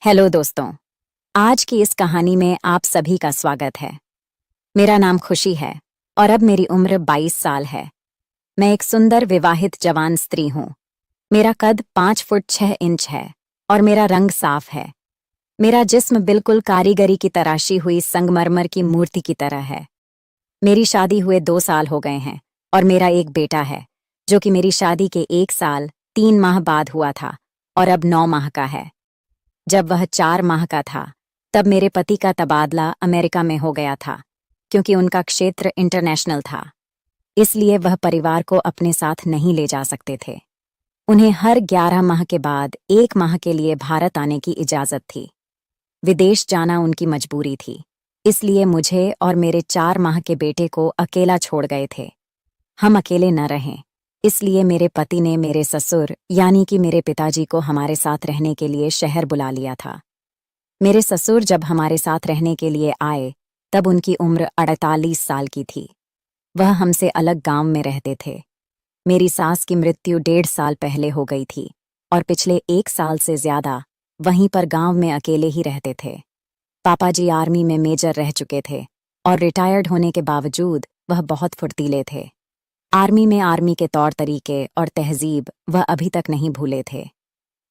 Hello दोस्तों। आज की इस कहानी में आप सभी का स्वागत है। मेरा नाम खुशी है और अब मेरी उम्र 22 साल है। मैं एक सुंदर विवाहित जवान स्त्री हूँ। मेरा कद 5 फुट 6 इंच है और मेरा रंग साफ है। मेरा जिस्म बिल्कुल कारीगरी की तराशी हुई संगमरमर की मूर्ति की तरह है। मेरी शादी हुए 2 साल हो गए हैं और मेरा एक बेटा है जो कि मेरी शादी के 1 साल 3 माह बाद हुआ था और अब 9 माह का है। जब वह 4 माह का था तब मेरे पति का तबादला अमेरिका में हो गया था क्योंकि उनका क्षेत्र इंटरनेशनल था। इसलिए वह परिवार को अपने साथ नहीं ले जा सकते थे। उन्हें हर 11 माह के बाद 1 माह के लिए भारत आने की इजाज़त थी। विदेश जाना उनकी मजबूरी थी, इसलिए मुझे और मेरे 4 माह के बेटे को अकेला छोड़ गए थे। हम अकेले न रहें, इसलिए मेरे पति ने मेरे ससुर यानी कि मेरे पिताजी को हमारे साथ रहने के लिए शहर बुला लिया था। मेरे ससुर जब हमारे साथ रहने के लिए आए तब उनकी उम्र 48 साल की थी। वह हमसे अलग गांव में रहते थे। मेरी सास की मृत्यु 1.5 साल पहले हो गई थी और पिछले 1 साल से ज्यादा वहीं पर गांव में अकेले ही रहते थे। पापा जी आर्मी में मेजर रह चुके थे और रिटायर्ड होने के बावजूद वह बहुत फुर्तीले थे। आर्मी के तौर तरीके और तहजीब वह अभी तक नहीं भूले थे।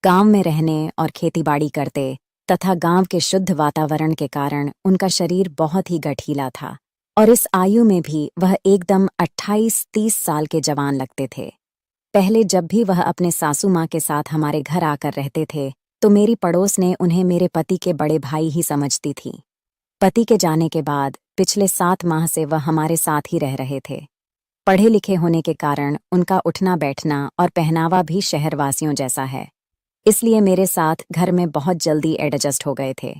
गांव में रहने और खेतीबाड़ी करते तथा गांव के शुद्ध वातावरण के कारण उनका शरीर बहुत ही गठीला था और इस आयु में भी वह एकदम 28-30 साल के जवान लगते थे। पहले जब भी वह अपने सासू माँ के साथ हमारे घर आकर रहते थे तो मेरी पड़ोस ने उन्हें मेरे पति के बड़े भाई ही समझती थी। पति के जाने के बाद पिछले 7 माह से वह हमारे साथ ही रह रहे थे। पढ़े लिखे होने के कारण उनका उठना बैठना और पहनावा भी शहरवासियों जैसा है, इसलिए मेरे साथ घर में बहुत जल्दी एडजस्ट हो गए थे।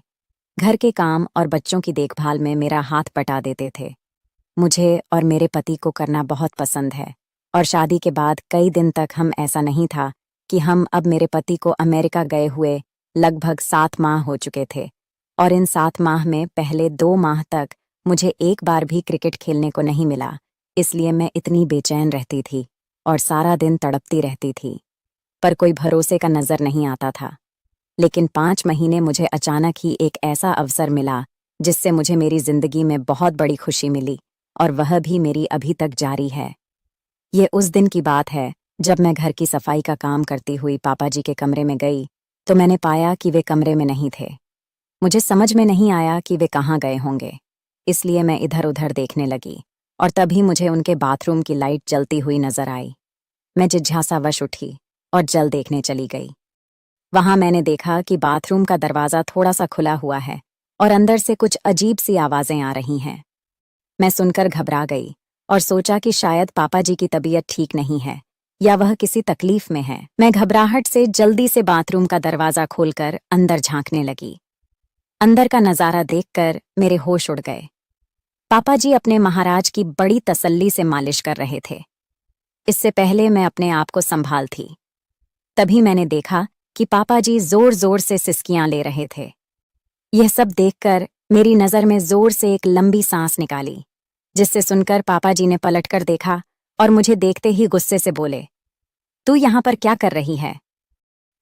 घर के काम और बच्चों की देखभाल में मेरा हाथ बटा देते थे। मुझे और मेरे पति को करना बहुत पसंद है और शादी के बाद कई दिन तक हम ऐसा नहीं था कि हम अब मेरे पति को अमेरिका गए हुए लगभग 7 माह हो चुके थे और इन 7 माह में पहले 2 माह तक मुझे एक बार भी क्रिकेट खेलने को नहीं मिला। इसलिए मैं इतनी बेचैन रहती थी और सारा दिन तड़पती रहती थी, पर कोई भरोसे का नजर नहीं आता था। लेकिन 5 महीने मुझे अचानक ही एक ऐसा अवसर मिला जिससे मुझे मेरी जिंदगी में बहुत बड़ी खुशी मिली और वह भी मेरी अभी तक जारी है। ये उस दिन की बात है जब मैं घर की सफाई का काम करती हुई पापा जी के कमरे में गई तो मैंने पाया कि वे कमरे में नहीं थे। मुझे समझ में नहीं आया कि वे कहाँ गए होंगे, इसलिए मैं इधर उधर देखने लगी और तभी मुझे उनके बाथरूम की लाइट जलती हुई नजर आई। मैं जिज्ञासावश उठी और जल देखने चली गई। वहां मैंने देखा कि बाथरूम का दरवाजा थोड़ा सा खुला हुआ है और अंदर से कुछ अजीब सी आवाजें आ रही हैं। मैं सुनकर घबरा गई और सोचा कि शायद पापा जी की तबीयत ठीक नहीं है या वह किसी तकलीफ में है। मैं घबराहट से जल्दी से बाथरूम का दरवाजा खोलकर अंदर झांकने लगी। अंदर का नजारा देखकर मेरे होश उड़ गए। पापा जी अपने महाराज की बड़ी तसल्ली से मालिश कर रहे थे। इससे पहले मैं अपने आप को संभाल थी। तभी मैंने देखा कि पापा जी जोर जोर से सिसकियां ले रहे थे। यह सब देखकर मेरी नज़र में जोर से एक लंबी सांस निकाली, जिससे सुनकर पापा जी ने पलटकर देखा और मुझे देखते ही गुस्से से बोले, तू यहाँ पर क्या कर रही है?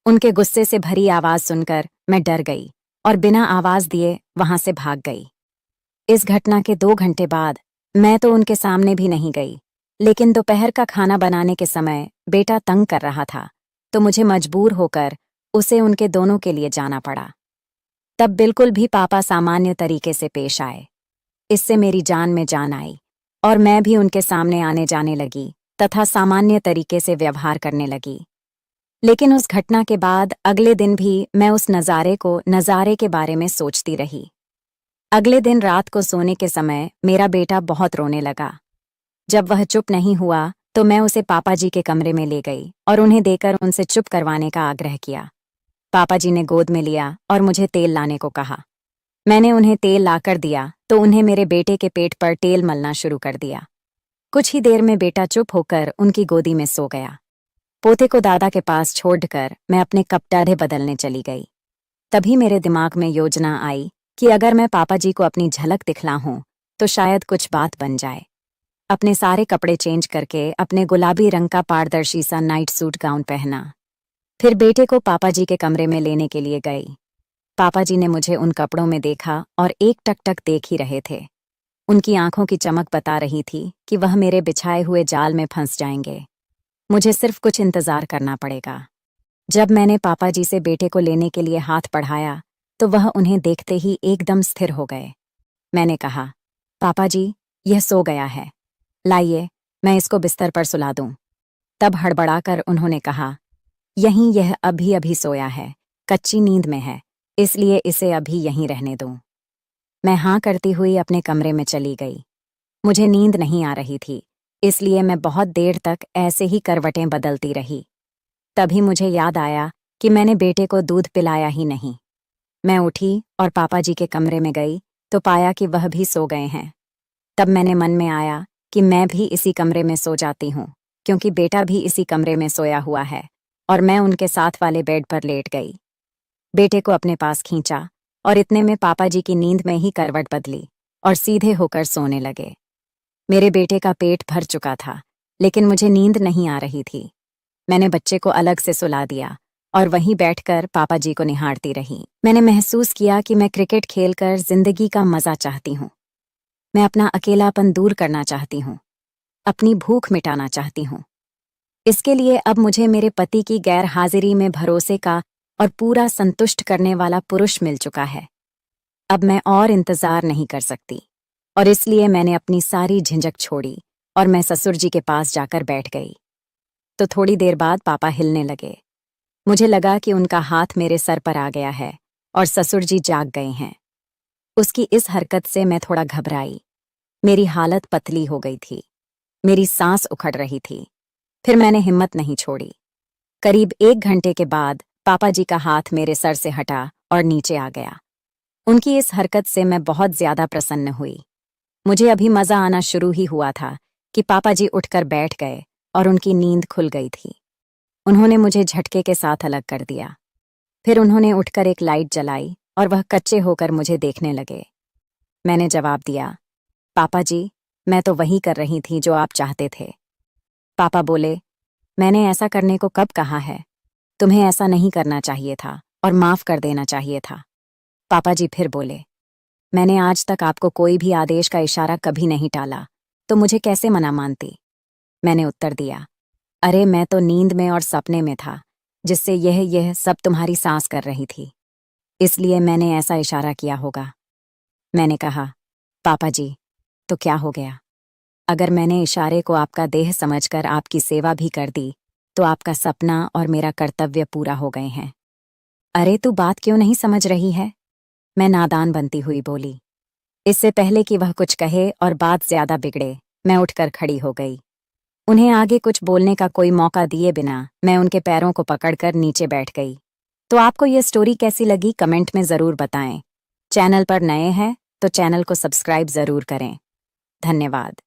उनके गुस्से से भरी आवाज सुनकर मैं डर गई और बिना आवाज दिए वहां से भाग गई। इस घटना के 2 घंटे बाद मैं तो उनके सामने भी नहीं गई, लेकिन दोपहर का खाना बनाने के समय बेटा तंग कर रहा था तो मुझे मजबूर होकर उसे उनके दोनों के लिए जाना पड़ा। तब बिल्कुल भी पापा सामान्य तरीके से पेश आए। इससे मेरी जान में जान आई और मैं भी उनके सामने आने जाने लगी तथा सामान्य तरीके से व्यवहार करने लगी। लेकिन उस घटना के बाद अगले दिन भी मैं उस नज़ारे के बारे में सोचती रही। अगले दिन रात को सोने के समय मेरा बेटा बहुत रोने लगा। जब वह चुप नहीं हुआ तो मैं उसे पापा जी के कमरे में ले गई और उन्हें देकर उनसे चुप करवाने का आग्रह किया। पापा जी ने गोद में लिया और मुझे तेल लाने को कहा। मैंने उन्हें तेल लाकर दिया तो उन्हें मेरे बेटे के पेट पर तेल मलना शुरू कर दिया। कुछ ही देर में बेटा चुप होकर उनकी गोदी में सो गया। पोते को दादा के पास छोड़कर मैं अपने कपड़े बदलने चली गई। तभी मेरे दिमाग में योजना आई कि अगर मैं पापा जी को अपनी झलक दिखलाऊं तो शायद कुछ बात बन जाए। अपने सारे कपड़े चेंज करके अपने गुलाबी रंग का पारदर्शी सा नाइट सूट गाउन पहना। फिर बेटे को पापा जी के कमरे में लेने के लिए गई। पापा जी ने मुझे उन कपड़ों में देखा और एक टकटक देख ही रहे थे। उनकी आंखों की चमक बता रही थी कि वह मेरे बिछाए हुए जाल में फंस जाएंगे। मुझे सिर्फ कुछ इंतजार करना पड़ेगा। जब मैंने पापा जी से बेटे को लेने के लिए हाथ बढ़ाया तो वह उन्हें देखते ही एकदम स्थिर हो गए। मैंने कहा, पापा जी, यह सो गया है, लाइए मैं इसको बिस्तर पर सुला दूं। तब हड़बड़ाकर उन्होंने कहा, यहीं यह अभी अभी सोया है, कच्ची नींद में है, इसलिए इसे अभी यहीं रहने दूं। मैं हाँ करती हुई अपने कमरे में चली गई। मुझे नींद नहीं आ रही थी, इसलिए मैं बहुत देर तक ऐसे ही करवटें बदलती रही। तभी मुझे याद आया कि मैंने बेटे को दूध पिलाया ही नहीं। मैं उठी और पापा जी के कमरे में गई तो पाया कि वह भी सो गए हैं। तब मैंने मन में आया कि मैं भी इसी कमरे में सो जाती हूँ, क्योंकि बेटा भी इसी कमरे में सोया हुआ है, और मैं उनके साथ वाले बेड पर लेट गई। बेटे को अपने पास खींचा और इतने में पापा जी की नींद में ही करवट बदली और सीधे होकर सोने लगे। मेरे बेटे का पेट भर चुका था, लेकिन मुझे नींद नहीं आ रही थी। मैंने बच्चे को अलग से सुला दिया और वहीं बैठकर पापा जी को निहारती रही। मैंने महसूस किया कि मैं क्रिकेट खेलकर जिंदगी का मजा चाहती हूँ। मैं अपना अकेलापन दूर करना चाहती हूँ, अपनी भूख मिटाना चाहती हूँ। इसके लिए अब मुझे मेरे पति की गैर हाजिरी में भरोसे का और पूरा संतुष्ट करने वाला पुरुष मिल चुका है। अब मैं और इंतजार नहीं कर सकती, और इसलिए मैंने अपनी सारी झिझक छोड़ी और मैं ससुर जी के पास जाकर बैठ गई। तो थोड़ी देर बाद पापा हिलने लगे। मुझे लगा कि उनका हाथ मेरे सर पर आ गया है और ससुर जी जाग गए हैं। उसकी इस हरकत से मैं थोड़ा घबराई। मेरी हालत पतली हो गई थी, मेरी सांस उखड़ रही थी। फिर मैंने हिम्मत नहीं छोड़ी। करीब 1 घंटे के बाद पापा जी का हाथ मेरे सर से हटा और नीचे आ गया। उनकी इस हरकत से मैं बहुत ज्यादा प्रसन्न हुई। मुझे अभी मजा आना शुरू ही हुआ था कि पापा जी उठकर बैठ गए और उनकी नींद खुल गई थी। उन्होंने मुझे झटके के साथ अलग कर दिया। फिर उन्होंने उठकर एक लाइट जलाई और वह कच्चे होकर मुझे देखने लगे। मैंने जवाब दिया, पापा जी, मैं तो वही कर रही थी जो आप चाहते थे। पापा बोले, मैंने ऐसा करने को कब कहा है? तुम्हें ऐसा नहीं करना चाहिए था और माफ कर देना चाहिए था। पापा जी फिर बोले, मैंने आज तक आपको कोई भी आदेश का इशारा कभी नहीं टाला, तो मुझे कैसे मना मानती? मैंने उत्तर दिया, अरे मैं तो नींद में और सपने में था, जिससे यह सब तुम्हारी सांस कर रही थी, इसलिए मैंने ऐसा इशारा किया होगा। मैंने कहा, पापा जी, तो क्या हो गया? अगर मैंने इशारे को आपका देह समझकर आपकी सेवा भी कर दी, तो आपका सपना और मेरा कर्तव्य पूरा हो गए हैं। अरे तू बात क्यों नहीं समझ रही है? मैं नादान बनती हुई बोली। इससे पहले कि वह कुछ कहे और बात ज्यादा बिगड़े, मैं उठकर खड़ी हो गई। उन्हें आगे कुछ बोलने का कोई मौका दिए बिना मैं उनके पैरों को पकड़कर नीचे बैठ गई। तो आपको यह स्टोरी कैसी लगी कमेंट में ज़रूर बताएं। चैनल पर नए हैं तो चैनल को सब्सक्राइब ज़रूर करें। धन्यवाद।